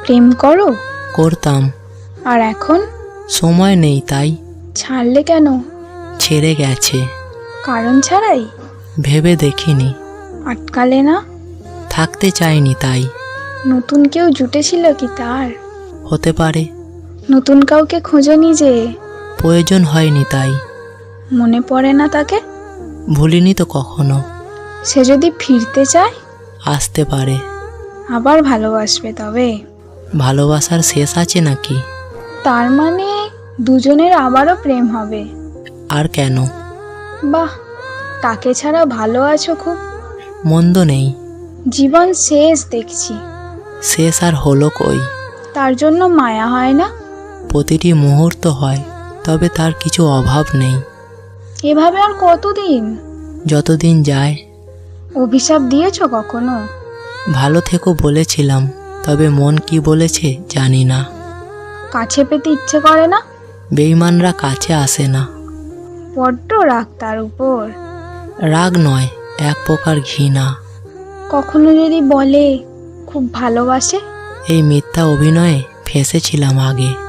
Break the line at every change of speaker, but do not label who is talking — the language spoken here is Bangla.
প্রেম করো?
করতাম।
আর এখন?
সময় নেই তাই।
ছাড়লে কেন?
ছেড়ে গেছে।
কারণ ছাড়াই?
ভেবে দেখিনি।
আটকালে না?
থাকতে চাইনি তাই।
নতুন কেউ জুটেছিল কি তার?
হতে পারে।
নতুন কাউকে খোঁজনি যে?
প্রয়োজন হয়নি তাই।
মনে পড়ে না তাকে?
ভুলিনি তো কখনো।
সে যদি ফিরতে চায়?
আসতে পারে।
আবার ভালোবাসবে তবে?
ভালোবাসার শেষ আছে নাকি?
তার মানে দুজনের আবারও প্রেম হবে?
আর কেন?
বাহ, তাকে ছাড়া ভালো আছো খুব।
মন্দ নেই।
জীবন শেষ দেখছি।
শেষ আর হলো কই?
তার জন্য মায়া হয় না?
প্রতিটি মুহূর্ত হয়, তবে তার কিছু অভাব নেই।
এভাবে আর কতদিন?
যতদিন যায়।
অভিশাপ দিয়েছো কখনো?
ভালো থেকো বলেছিলাম, তবে মন কি বলেছে জানি না।
কাছে পেতে ইচ্ছে করে না?
বেঈমানরা কাছে আসে না।
বড্ড রাগ তার উপর।
রাগ নয়, এক প্রকার ঘৃণা।
কখনো যদি বলে খুব ভালোবাসে?
এই মিথ্যা অভিনয়ে ফেঁসেছিলাম আগে।